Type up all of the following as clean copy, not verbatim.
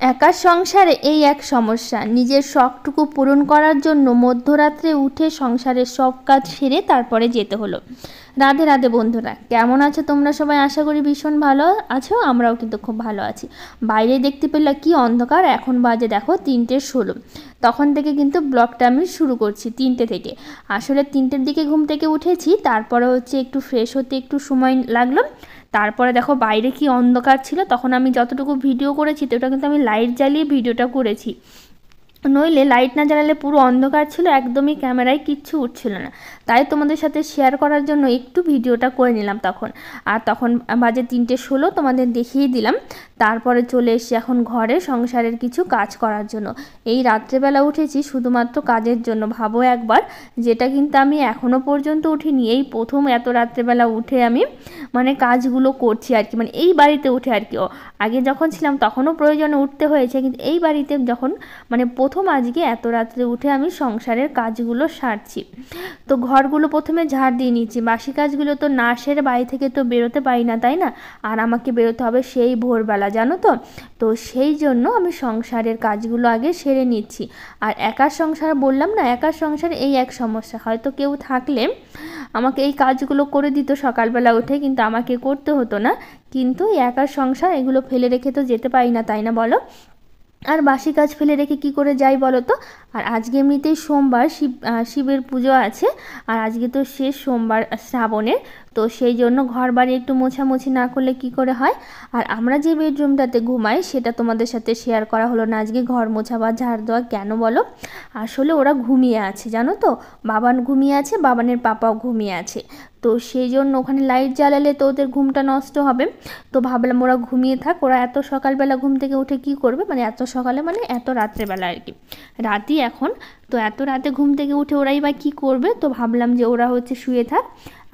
একার সংসারে এই এক সমস্যা, নিজের শখটুকু পূরণ করার জন্য মধ্যরাত্রে উঠে সংসারের সব কাজ সেরে তারপরে যেতে হলো। রাধে রাধে বন্ধুরা, কেমন আছো তোমরা সবাই? আশা করি ভীষণ ভালো আছো, আমরাও কিন্তু খুব ভালো আছি। বাইরে দেখতে পেলে কি অন্ধকার, এখন বাজে দেখো 3:16। তখন থেকে কিন্তু ব্লগটা আমি শুরু করছি 3টে থেকে। আসলে 3টের দিকে ঘুম থেকে উঠেছি, তারপরে হচ্ছে একটু ফ্রেশ হতে একটু সময় লাগলো। তারপরে দেখো বাইরে কি অন্ধকার ছিল, তখন আমি যতটুকু ভিডিও করেছি তো ওটা কিন্তু আমি লাইট জ্বালিয়ে ভিডিওটা করেছি, নইলে লাইট না জ্বালালে পুরো অন্ধকার ছিল, একদমই ক্যামেরায় কিচ্ছু উঠছিল না। তাই তোমাদের সাথে শেয়ার করার জন্য একটু ভিডিওটা করে নিলাম তখন। আর তখন বাজে 3:16, তোমাদের দেখিয়ে দিলাম। তারপরে চলে এসেছি এখন ঘরে সংসারের কিছু কাজ করার জন্য। এই রাত্রেবেলা উঠেছি শুধুমাত্র কাজের জন্য, ভাবো একবার, যেটা কিন্তু আমি এখনও পর্যন্ত উঠিনি। এই প্রথম এত রাত্রেবেলা উঠে আমি মানে কাজগুলো করছি আর কি, মানে এই বাড়িতে উঠে আর কি। আগে যখন ছিলাম তখনও প্রয়োজনে উঠতে হয়েছে, কিন্তু এই বাড়িতে যখন মানে প্রথম আজকে এত রাত্রে উঠে আমি সংসারের কাজগুলো সারছি। তো ঘরগুলো প্রথমে ঝাড় দিয়ে নিচ্ছি, বাসি কাজগুলো তো না সেরে বাড়ি থেকে তো বেরোতে পারি না, তাই না? আর আমাকে বেরোতে হবে সেই ভোরবেলা, জানো তো। তো সেই জন্য আমি সংসারের কাজগুলো আগে সেরে নিচ্ছি। আর একার সংসার বললাম না, একার সংসারে এই এক সমস্যা, হয়তো কেউ থাকলে আমাকে এই কাজগুলো করে দিত সকালবেলা উঠে, কিন্তু আমাকে করতে হতো না। কিন্তু একার সংসার, এগুলো ফেলে রেখে তো যেতে পারি না, তাই না বলো? আর বাসি কাজ ফেলে রেখে কি করে যাই বলো তো? আর আজকে এমনিতেই সোমবার, শিবের পুজো আছে, আর আজকে তো শেষ সোমবার শ্রাবণের। তো সেই জন্য ঘর বাড়ি একটু মোছামুছি না করলে কি করে হয়। আর আমরা যে বেডরুমটাতে ঘুমাই সেটা তোমাদের সাথে শেয়ার করা হলো না আজকে, ঘর মোছা বা ঝাড় দেওয়া। কেন বলো? আসলে ওরা ঘুমিয়ে আছে, জানো তো। বাবান ঘুমিয়ে আছে, বাবানের পাপাও ঘুমিয়ে আছে। তো সেই জন্য ওখানে লাইট জ্বালালে তো ওদের ঘুমটা নষ্ট হবে। তো ভাবলাম ওরা ঘুমিয়ে থাক, ওরা এত সকালবেলা ঘুম থেকে উঠে কি করবে, মানে এত সকালে মানে এত রাত্রেবেলা আর কি, রাতই এখন। তো এত রাতে ঘুম থেকে উঠে ওরাই বা কী করবে, তো ভাবলাম যে ওরা হচ্ছে শুয়ে থাক,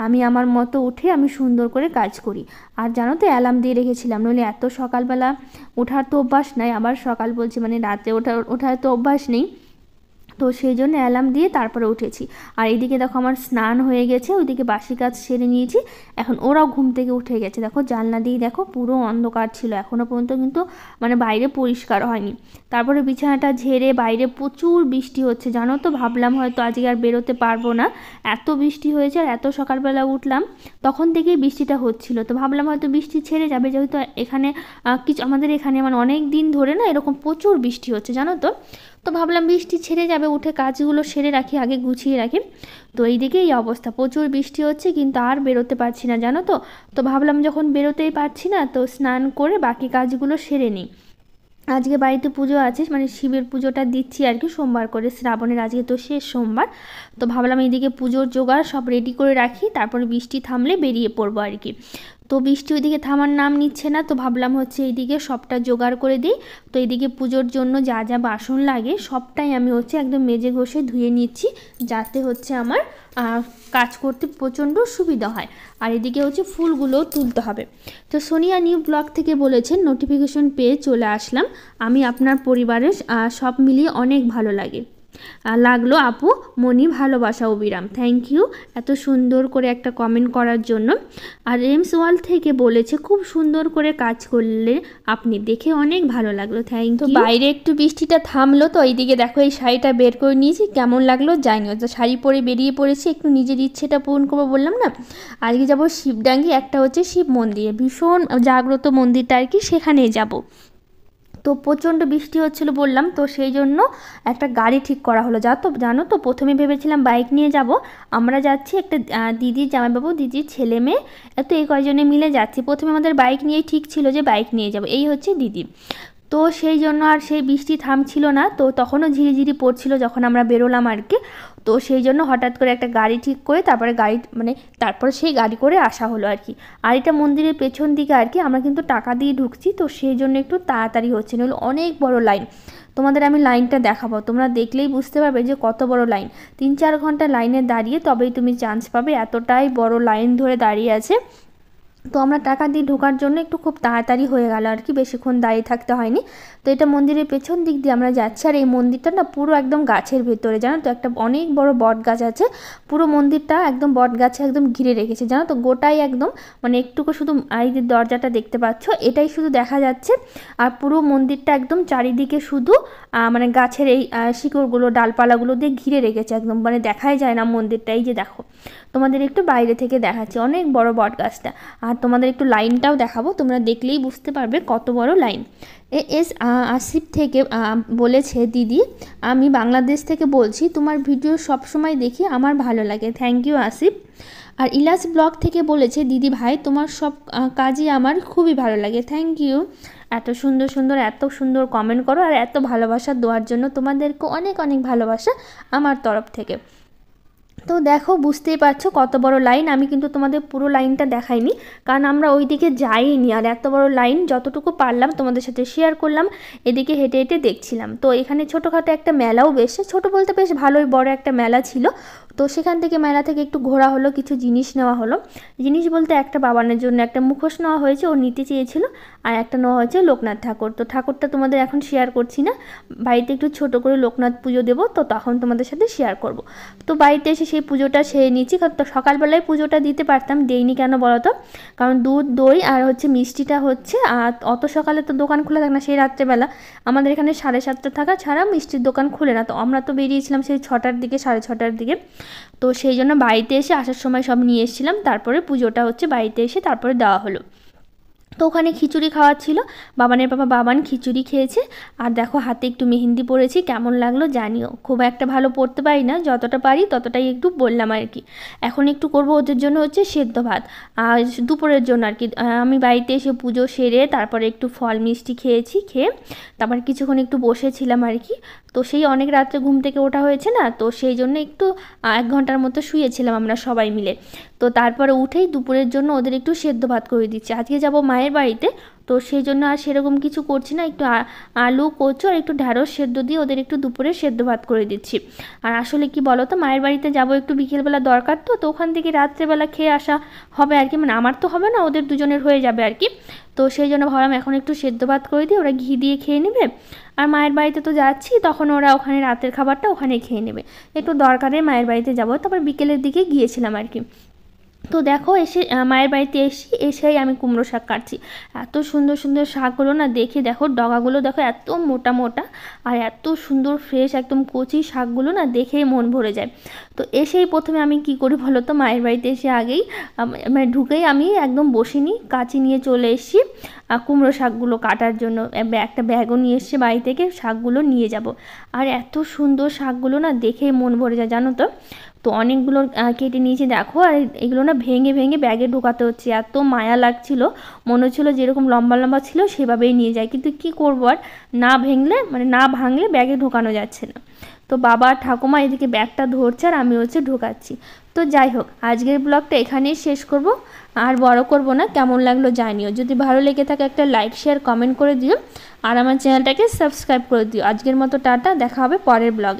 আমি আমার মতো উঠে আমি সুন্দর করে কাজ করি। আর জানো তো, অ্যালার্ম দিয়ে রেখেছিলাম, নইলে এত সকালবেলা ওঠার তো অভ্যাস নাই, আবার সকাল বলছি মানে রাতে ওঠার তো অভ্যাস নেই। তো সেই জন্য অ্যালার্ম দিয়ে তারপরে উঠেছি। আর এইদিকে দেখো আমার স্নান হয়ে গেছে, ওইদিকে বাসি কাজ সেরে নিয়েছি। এখন ওরাও ঘুম থেকে উঠে গেছে। দেখো জানলা দিয়ে দেখো পুরো অন্ধকার ছিল, এখনও পর্যন্ত কিন্তু মানে বাইরে পরিষ্কার হয়নি। তারপরে বিছানাটা ঝেড়ে, বাইরে প্রচুর বৃষ্টি হচ্ছে, জানো তো। ভাবলাম হয়তো আজকে আর বেরোতে পারবো না, এত বৃষ্টি হয়েছে। আর এত সকালবেলা উঠলাম, তখন থেকেই বৃষ্টিটা হচ্ছিল। তো ভাবলাম হয়তো বৃষ্টি ছেড়ে যাবে, যেহেতু এখানে কিছু আমাদের এখানে মানে অনেক দিন ধরে না এরকম প্রচুর বৃষ্টি হচ্ছে, জানো তো। তো ভাবলাম বৃষ্টি ছেড়ে যাবে, উঠে কাজগুলো সেরে রাখি, আগে গুছিয়ে রাখি। তো এইদিকে এই অবস্থা, প্রচুর বৃষ্টি হচ্ছে কিন্তু আর বেরোতে পারছি না, জানো তো। তো ভাবলাম যখন বেরোতেই পারছি না, তো স্নান করে বাকি কাজগুলো সেরে নিই। আজকে বাড়িতে পুজো আছে, মানে শিবের পুজোটা দিচ্ছি আর কি সোমবার করে, শ্রাবণের আজকে তো শেষ সোমবার। তো ভাবলাম এইদিকে পুজোর জোগাড় সব রেডি করে রাখি, তারপরে বৃষ্টি থামলে বেরিয়ে পড়বো আর কি। তো বৃষ্টি ওইদিকে থামার নাম নিচ্ছে না, তো ভাবলাম হচ্ছে এইদিকে সবটা জোগাড় করে দিই। তো এইদিকে পুজোর জন্য যা যা বাসন লাগে সবটাই আমি হচ্ছে একদম মেজে ঘষে ধুয়ে নিচ্ছি, যাতে হচ্ছে আমার কাজ করতে প্রচণ্ড সুবিধা হয়। আর এদিকে হচ্ছে ফুলগুলোও তুলতে হবে। তো সোনিয়া নিউ ব্লগ থেকে বলেছেন, নোটিফিকেশন পেয়ে চলে আসলাম, আমি আপনার পরিবারের সব মিলিয়ে অনেক ভালো লাগলো আপু, মনি ভালোবাসা অবিরাম। থ্যাংক ইউ এত সুন্দর করে একটা কমেন্ট করার জন্য। আর রেমস ওয়াল থেকে বলেছে, খুব সুন্দর করে কাজ করলে আপনি, দেখে অনেক ভালো লাগলো। Thank you. বাইরে একটু বৃষ্টিটা থামলো, তো এইদিকে দেখো এই শাড়িটা বের করে নিয়েছি, কেমন লাগলো জানি। তো শাড়ি পরে বেরিয়ে পড়েছি, একটু নিজের ইচ্ছেটা পূরণ করবো, বললাম না আজকে যাবো শিবডাঙ্গি, একটা হচ্ছে শিব মন্দিরে, ভীষণ জাগ্রত মন্দিরটা আর কি, সেখানেই যাব। তো প্রচণ্ড বৃষ্টি হচ্ছিলো বললাম, তো সেই জন্য একটা গাড়ি ঠিক করা হলো। জানো তো প্রথমে ভেবেছিলাম বাইক নিয়ে যাব, আমরা যাচ্ছি একটা দিদির জামাইবাবু, দিদির ছেলে মেয়ে, এত এই কয়জনে মিলে যাচ্ছি। প্রথমে আমাদের বাইক নিয়েই ঠিক ছিল যে বাইক নিয়ে যাব, এই হচ্ছে দিদি। তো সেই জন্য আর সেই বৃষ্টি থামছিল না, তো তখনও ঝিরিঝিরি পড়ছিল যখন আমরা বেরোলাম আর কি। তো সেই জন্য হঠাৎ করে একটা গাড়ি ঠিক করে তারপরে তারপরে সেই গাড়ি করে আসা হলো আর কি। আর এটা মন্দিরের পেছন দিকে আর কি, আমরা কিন্তু টাকা দিয়ে ঢুকছি, তো সেই জন্য একটু তাড়াতাড়ি হচ্ছে, নইলে অনেক বড় লাইন। তোমাদের আমি লাইনটা দেখাবো, তোমরা দেখলেই বুঝতে পারবে যে কত বড় লাইন। 3-4 ঘন্টা লাইনে দাঁড়িয়ে তবেই তুমি চান্স পাবে, এতটাই বড় লাইন ধরে দাঁড়িয়ে আছে। তো আমরা টাকা দিয়ে ঢোকার জন্য একটু খুব তাড়াতাড়ি হয়ে গেল আর কি, বেশিক্ষণ দাঁড়িয়ে থাকতে হয়নি। তো এটা মন্দিরের পেছন দিক দিয়ে আমরা যাচ্ছি। আর এই মন্দিরটা না পুরো একদম গাছের ভেতরে, জানো তো, একটা অনেক বড় বট গাছ আছে। পুরো মন্দিরটা একদম বট গাছে একদম ঘিরে রেখেছে, জানো তো, গোটাই একদম, মানে একটুকু শুধু এই যে দরজাটা দেখতে পাচ্ছ এটাই শুধু দেখা যাচ্ছে। আর পুরো মন্দিরটা একদম চারিদিকে শুধু মানে গাছের এই শিকড়গুলো ডালপালাগুলো দিয়ে ঘিরে রেখেছে একদম, মানে দেখাই যায় না মন্দিরটা। এই যে দেখো, তোমাদের একটু বাইরে থেকে দেখাচ্ছি, অনেক বড় বট গাছটা। আর তোমাদের একটু লাইনটাও দেখাবো, তোমরা দেখলেই বুঝতে পারবে কত বড় লাইন। এস আসিফ থেকে বলেছে, দিদি আমি বাংলাদেশ থেকে বলছি, তোমার ভিডিও সবসময় দেখি, আমার ভালো লাগে। Thank you Asif. আর ইলাস ব্লগ থেকে বলেছে, দিদি ভাই তোমার সব কাজই আমার খুবই ভালো লাগে। Thank you. এত সুন্দর কমেন্ট করো আর এত ভালোবাসা দেওয়ার জন্য তোমাদেরকে অনেক অনেক ভালোবাসা আমার তরফ থেকে। তো দেখো, বুঝতেই পারছো কত বড় লাইন। আমি কিন্তু তোমাদের পুরো লাইনটা দেখাইনি, কারণ আমরা ওই দিকে যাইনি। আর এত বড় লাইন যতটুকু পারলাম তোমাদের সাথে শেয়ার করলাম, এদিকে হেঁটে হেঁটে দেখছিলাম। তো এখানে ছোটোখাটো একটা মেলাও, বেশ ছোটো বলতে বেশ ভালোই বড় একটা মেলা ছিল। তো সেখান থেকে মেলা থেকে একটু ঘোরা হলো, কিছু জিনিস নেওয়া হলো। জিনিস বলতে একটা বাবানের জন্য একটা মুখোশ নেওয়া হয়েছে, ও নিতে চেয়েছিল। আর একটা নেওয়া হয়েছে লোকনাথ ঠাকুর। তো ঠাকুরটা তোমাদের এখন শেয়ার করছি না, বাড়িতে একটু ছোট করে লোকনাথ পুজো দেবো, তো তখন তোমাদের সাথে শেয়ার করব। তো বাড়িতে এসে সেই পুজোটা সেরে নিচ্ছি। তো সকালবেলায় পুজোটা দিতে পারতাম, দেইনি কেন বলো তো, কারণ দুধ দই আর হচ্ছে মিষ্টিটা হচ্ছে, আর অত সকালে তো দোকান খোলা থাকে না, সেই রাত্রেবেলা আমাদের এখানে 7:30 থাকা ছাড়া মিষ্টির দোকান খুলে না। তো আমরা তো বেরিয়েছিলাম সেই 6টার দিকে, 6:30 দিকে। তো সেই জন্য বাড়িতে এসে আসার সময় সব নিয়ে এসেছিলাম, তারপরে পুজোটা হচ্ছে বাড়িতে এসে তারপরে দেওয়া হলো। তো ওখানে খিচুড়ি খাওয়াচ্ছিল, বাবানের বাবা বাবান খিচুড়ি খেয়েছে। আর দেখো হাতে একটু মেহেন্দি পরেছি, কেমন লাগলো জানিও। খুব একটা ভালো পড়তে পারি না, যতটা পারি ততটাই একটু বললাম আর কি। এখন একটু করব ওদের জন্য হচ্ছে সেদ্ধ ভাত, আর দুপুরের জন্য আর কি। আমি বাড়িতে এসে পুজো সেরে তারপরে একটু ফল মিষ্টি খেয়েছি, খেয়ে তারপর কিছুক্ষণ একটু বসেছিলাম আর কি। তো সেই অনেক রাত্রে ঘুম থেকে ওঠা হয়েছে না, তো সেই জন্য একটু 1 ঘন্টার মতো শুয়েছিলাম আমরা সবাই মিলে। তো তারপরে উঠেই দুপুরের জন্য ওদের একটু সেদ্ধ ভাত করে দিচ্ছি। আজকে যাব মায়ের বাড়িতে, তো সেই জন্য আর সেরকম কিছু করছি না, একটু আলু কচু আর একটু ঢ্যাঁড়স সেদ্ধ দিয়ে ওদের একটু দুপুরে সেদ্ধ ভাত করে দিচ্ছি। আর আসলে কি বলো তো, মায়ের বাড়িতে যাব একটু বিকেলবেলা দরকার, তো ওখান থেকে রাত্রেবেলা খেয়ে আসা হবে আর কি, মানে আমার তো হবে না, ওদের দুজনের হয়ে যাবে আর কি। তো সেই জন্য ভাবলাম এখন একটু সেদ্ধ ভাত করে দিই, ওরা ঘি দিয়ে খেয়ে নেবে। আর মায়ের বাড়িতে তো যাচ্ছি, তখন ওরা ওখানে রাতের খাবারটা ওখানে খেয়ে নেবে। একটু দরকারে মায়ের বাড়িতে যাব, তারপর বিকেলের দিকে গিয়েছিলাম আর কি। তো দেখো এসে মায়ের বাড়িতে এসেই আমি কুমড়ো শাক কাটছি। এত সুন্দর শাকগুলো না, দেখে দেখো ডগাগুলো দেখো এত মোটা মোটা, আর এত সুন্দর ফ্রেশ একদম কচি শাকগুলো না, দেখেই মন ভরে যায়। তো এসেই প্রথমে আমি কি করি বলো তো, মায়ের বাড়িতে এসে আগেই মানে ঢুকেই আমি একদম বসিনি, কাঁচি নিয়ে চলে এসেছি কুমড়ো শাকগুলো কাটার জন্য। একটা ব্যাগও নিয়ে এসছে বাড়ি থেকে, শাকগুলো নিয়ে যাব। আর এত সুন্দর শাকগুলো না, দেখেই মন ভরে যায়, জানো তো। তো অনেকগুলো কেটে নিয়েছি দেখো, আর এগুলো না ভেঙে ভেঙে ব্যাগে ঢোকাতে হচ্ছে। এত মায়া লাগছিল, মনে হচ্ছিলো যেরকম লম্বা লম্বা ছিল সেভাবেই নিয়ে যায়, কিন্তু কি করবো আর, না ভাঙলে ব্যাগে ঢোকানো যাচ্ছে না। তো বাবা ঠাকুমা এদিকে ব্যাগটা ধরছে আর আমি হচ্ছে ঢোকাচ্ছি। তো যাই হোক, আজকের ব্লগটা এখানেই শেষ করব, আর বড় করব না। কেমন লাগলো জানিও, যদি ভালো লেগে থাকে একটা লাইক শেয়ার কমেন্ট করে দিও, আর আমার চ্যানেলটাকে সাবস্ক্রাইব করে দিও। আজকের মতো টাটা, দেখা হবে পরের ব্লগে।